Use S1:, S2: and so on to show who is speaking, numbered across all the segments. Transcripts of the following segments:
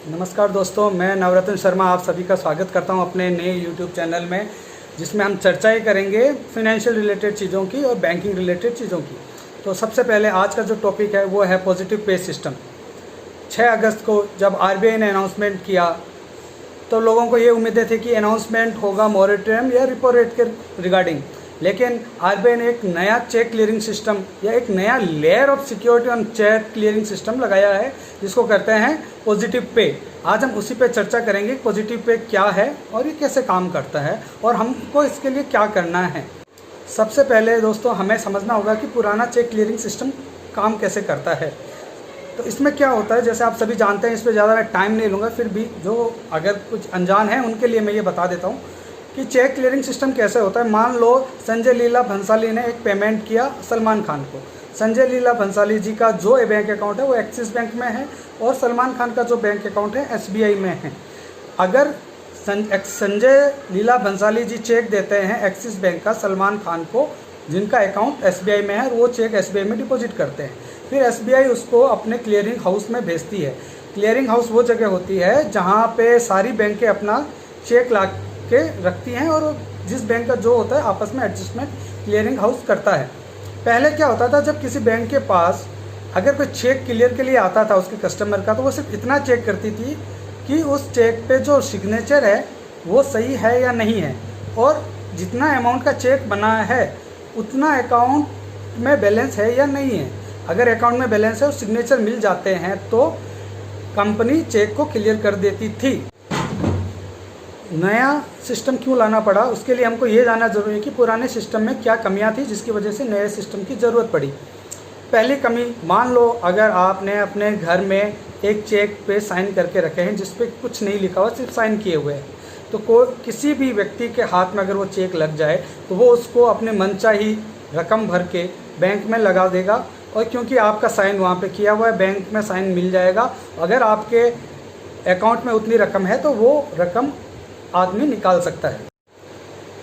S1: नमस्कार दोस्तों, मैं नवरत्न शर्मा आप सभी का स्वागत करता हूं अपने नए यूट्यूब चैनल में, जिसमें हम चर्चाएं करेंगे फाइनेंशियल रिलेटेड चीज़ों की और बैंकिंग रिलेटेड चीज़ों की। तो सबसे पहले आज का जो टॉपिक है वो है पॉजिटिव पे सिस्टम। 6 अगस्त को जब आरबीआई ने अनाउंसमेंट किया तो लोगों को ये उम्मीदें थी कि अनाउंसमेंट होगा मॉरेटोरियम या रिपो रेट के रिगार्डिंग, लेकिन आरबीआई ने एक नया चेक क्लियरिंग सिस्टम या एक नया layer of security on cheque clearing system लगाया है, जिसको कहते हैं पॉजिटिव पे। आज हम उसी पे चर्चा करेंगे पॉजिटिव पे क्या है और ये कैसे काम करता है और हमको इसके लिए क्या करना है। सबसे पहले दोस्तों हमें समझना होगा कि पुराना चेक क्लियरिंग सिस्टम काम कैसे करता है। तो इसमें क्या होता है, जैसे आप सभी जानते हैं, इस पर ज़्यादा मैं टाइम नहीं लूँगा, फिर भी जो अगर कुछ अनजान है उनके लिए मैं ये बता देता हूँ कि चेक क्लियरिंग सिस्टम कैसे होता है। मान लो संजय लीला भंसाली ने एक पेमेंट किया सलमान खान को। संजय लीला भंसाली जी का जो बैंक अकाउंट है वो एक्सिस बैंक में है और सलमान खान का जो बैंक अकाउंट है एसबीआई में है। अगर संजय लीला भंसाली जी चेक देते हैं एक्सिस बैंक का सलमान खान को, जिनका अकाउंट एसबीआई में है, और वो चेक एसबीआई में डिपॉजिट करते हैं, फिर एसबीआई उसको अपने क्लियरिंग हाउस में भेजती है। क्लियरिंग हाउस वो जगह होती है जहाँ पे सारी बैंकें अपना चेक ला के रखती हैं और जिस बैंक का जो होता है आपस में एडजस्टमेंट क्लियरिंग हाउस करता है। पहले क्या होता था, जब किसी बैंक के पास अगर कोई चेक क्लियर के लिए आता था उसके कस्टमर का, तो वो सिर्फ इतना चेक करती थी कि उस चेक पे जो सिग्नेचर है वो सही है या नहीं है, और जितना अमाउंट का चेक बना है उतना अकाउंट में बैलेंस है या नहीं है। अगर अकाउंट में बैलेंस है और सिग्नेचर मिल जाते हैं तो कंपनी चेक को क्लियर कर देती थी। नया सिस्टम क्यों लाना पड़ा, उसके लिए हमको ये जानना जरूरी है कि पुराने सिस्टम में क्या कमियां थी जिसकी वजह से नए सिस्टम की ज़रूरत पड़ी। पहली कमी, मान लो अगर आपने अपने घर में एक चेक पे साइन करके रखे हैं जिस पे कुछ नहीं लिखा हुआ, सिर्फ साइन किए हुए हैं, तो किसी भी व्यक्ति के हाथ में अगर वो चेक लग जाए तो वो उसको अपने मनचाही रकम भर के बैंक में लगा देगा, और क्योंकि आपका साइन वहाँ पे किया हुआ है बैंक में साइन मिल जाएगा। अगर आपके अकाउंट में उतनी रकम है तो वो रकम आदमी निकाल सकता है।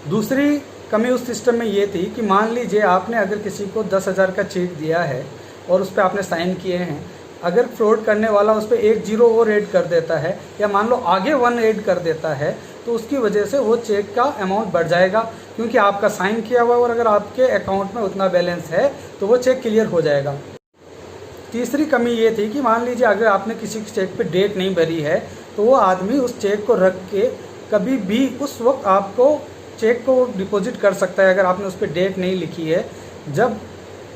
S1: दूसरी कमी उस सिस्टम में ये थी कि मान लीजिए आपने अगर किसी को 10,000 का चेक दिया है और उस पर आपने साइन किए हैं, अगर फ्रॉड करने वाला उस पर 1 0 और ऐड कर देता है या मान लो आगे 1 ऐड कर देता है, तो उसकी वजह से वो चेक का अमाउंट बढ़ जाएगा, क्योंकि आपका साइन किया हुआ है और अगर आपके अकाउंट में उतना बैलेंस है तो वो चेक क्लियर हो जाएगा। तीसरी कमी ये थी कि मान लीजिए अगर आपने किसी चेक पे डेट नहीं भरी है तो वो आदमी उस चेक को रख के कभी भी उस वक्त आपको चेक को डिपॉजिट कर सकता है, अगर आपने उस पर डेट नहीं लिखी है,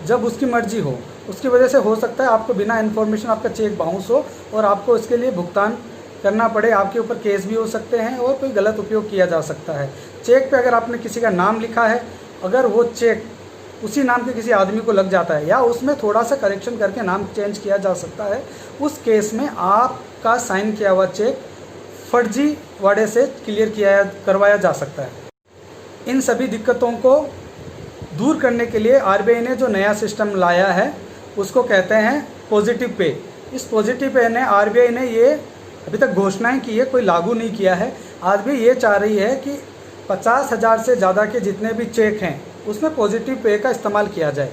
S1: जब उसकी मर्जी हो। उसकी वजह से हो सकता है आपको बिना इन्फॉर्मेशन आपका चेक बाउंस हो और आपको इसके लिए भुगतान करना पड़े, आपके ऊपर केस भी हो सकते हैं और कोई गलत उपयोग किया जा सकता है। चेक पे अगर आपने किसी का नाम लिखा है, अगर वो चेक उसी नाम के किसी आदमी को लग जाता है या उसमें थोड़ा सा करेक्शन करके नाम चेंज किया जा सकता है, उस केस में आपका साइन किया हुआ चेक फर्जी वाड़े से क्लियर करवाया जा सकता है। इन सभी दिक्कतों को दूर करने के लिए आरबीआई ने जो नया सिस्टम लाया है उसको कहते हैं पॉजिटिव पे। इस पॉजिटिव पे ने आरबीआई ने ये अभी तक घोषणाएं की है, कोई लागू नहीं किया है। आरबीआई ये चाह रही है कि 50,000 से ज़्यादा के जितने भी चेक हैं उसमें पॉजिटिव पे का इस्तेमाल किया जाए।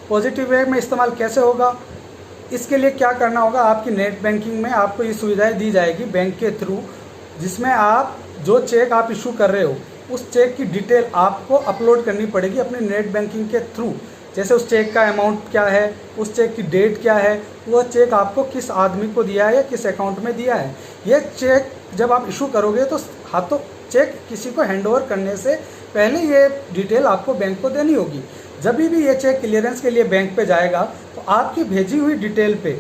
S1: पॉजिटिव पे में इस्तेमाल कैसे होगा, इसके लिए क्या करना होगा, आपकी नेट बैंकिंग में आपको ये सुविधाएं दी जाएगी बैंक के थ्रू, जिसमें आप जो चेक आप इशू कर रहे हो उस चेक की डिटेल आपको अपलोड करनी पड़ेगी अपनी नेट बैंकिंग के थ्रू। जैसे उस चेक का अमाउंट क्या है, उस चेक की डेट क्या है, वो चेक आपको किस आदमी को दिया है या किस अकाउंट में दिया है। ये चेक जब आप इशू करोगे तो हाथों चेक किसी को हैंडओवर करने से पहले ये डिटेल आपको बैंक को देनी होगी। जब भी ये चेक क्लियरेंस के लिए बैंक पे जाएगा तो आपकी भेजी हुई डिटेल पे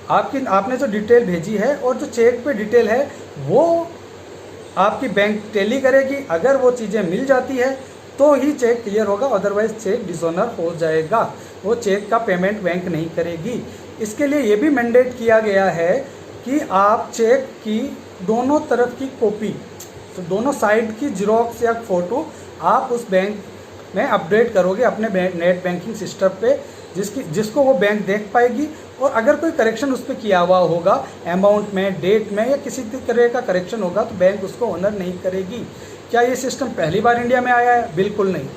S1: आपने जो डिटेल भेजी है और जो चेक पे डिटेल है वो आपकी बैंक टैली करेगी। अगर वो चीज़ें मिल जाती है तो ही चेक क्लियर होगा, अदरवाइज चेक डिसऑनर हो जाएगा, वो चेक का पेमेंट बैंक नहीं करेगी। इसके लिए ये भी मैंडेट किया गया है कि आप चेक की दोनों तरफ की कॉपी, तो दोनों साइड की जीरोक्स या फोटो आप उस बैंक में अपडेट करोगे अपने नेट बैंकिंग सिस्टम पे, जिसको वो बैंक देख पाएगी। और अगर कोई करेक्शन उस पर किया हुआ होगा अमाउंट में, डेट में या किसी तरह का करेक्शन होगा तो बैंक उसको ऑनर नहीं करेगी। क्या ये सिस्टम पहली बार इंडिया में आया है? बिल्कुल नहीं।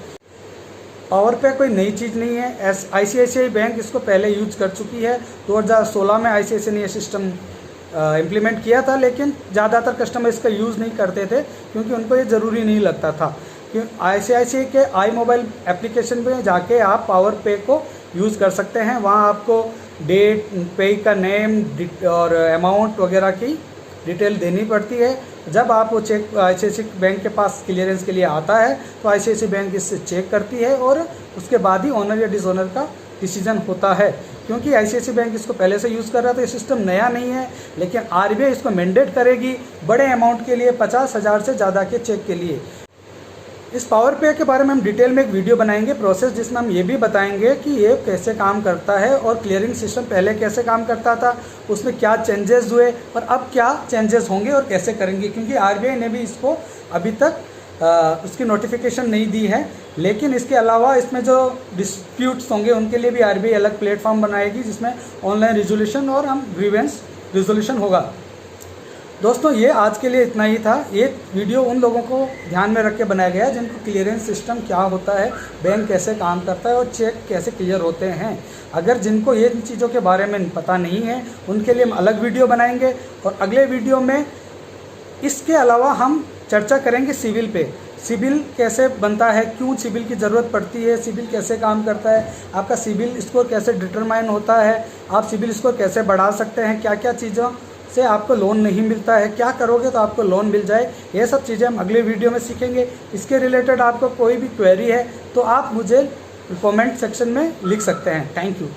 S1: पावर पे कोई नई चीज़ नहीं है। आईसीआईसीआई बैंक इसको पहले यूज कर चुकी है। 2016 में आईसीआईसीआई ने ये सिस्टम इम्प्लीमेंट किया था, लेकिन ज़्यादातर कस्टमर इसका यूज़ नहीं करते थे क्योंकि उनको ये ज़रूरी नहीं लगता था। क्यों ICICI के आई मोबाइल एप्लीकेशन में जाके आप पावर पे को यूज़ कर सकते हैं। वहाँ आपको डेट, पे का नेम और अमाउंट वगैरह की डिटेल देनी पड़ती है। जब आप वो चेक ICICI बैंक के पास क्लियरेंस के लिए आता है तो ICICI बैंक इससे चेक करती है और उसके बाद ही ओनर या डिसओनर का डिसीजन होता है। क्योंकि ICICI बैंक इसको पहले से यूज़ कर रहा था, ये सिस्टम नया नहीं है, लेकिन RBI इसको मैंडेट करेगी बड़े अमाउंट के लिए, 50,000 से ज़्यादा के चेक के लिए। इस पावर पे के बारे में हम डिटेल में एक वीडियो बनाएंगे प्रोसेस, जिसमें हम ये भी बताएंगे कि ये कैसे काम करता है और क्लियरिंग सिस्टम पहले कैसे काम करता था, उसमें क्या चेंजेस हुए और अब क्या चेंजेस होंगे और कैसे करेंगे। क्योंकि RBI ने भी इसको अभी तक उसकी नोटिफिकेशन नहीं दी है, लेकिन इसके अलावा इसमें जो डिस्प्यूट्स होंगे उनके लिए भी RBI अलग प्लेटफॉर्म बनाएगी जिसमें ऑनलाइन रिजोल्यूशन और हम ग्रीवेंस रिजोल्यूशन होगा। दोस्तों ये आज के लिए इतना ही था। ये वीडियो उन लोगों को ध्यान में रख के बनाया गया है जिनको क्लियरेंस सिस्टम क्या होता है, बैंक कैसे काम करता है और चेक कैसे क्लियर होते हैं। अगर जिनको ये चीज़ों के बारे में पता नहीं है उनके लिए हम अलग वीडियो बनाएंगे और अगले वीडियो में इसके अलावा हम चर्चा करेंगे सिविल पे। सिबिल कैसे बनता है, क्यों सिबिल की ज़रूरत पड़ती है, सिबिल कैसे काम करता है, आपका सिबिल स्कोर कैसे डिटरमाइन होता है, आप सिबिल स्कोर कैसे बढ़ा सकते हैं, क्या क्या चीज़ों से आपको लोन नहीं मिलता है, क्या करोगे तो आपको लोन मिल जाए। ये सब चीज़ें हम अगले वीडियो में सीखेंगे। इसके रिलेटेड आपको कोई भी क्वेरी है तो आप मुझे कमेंट सेक्शन में लिख सकते हैं। Thank you.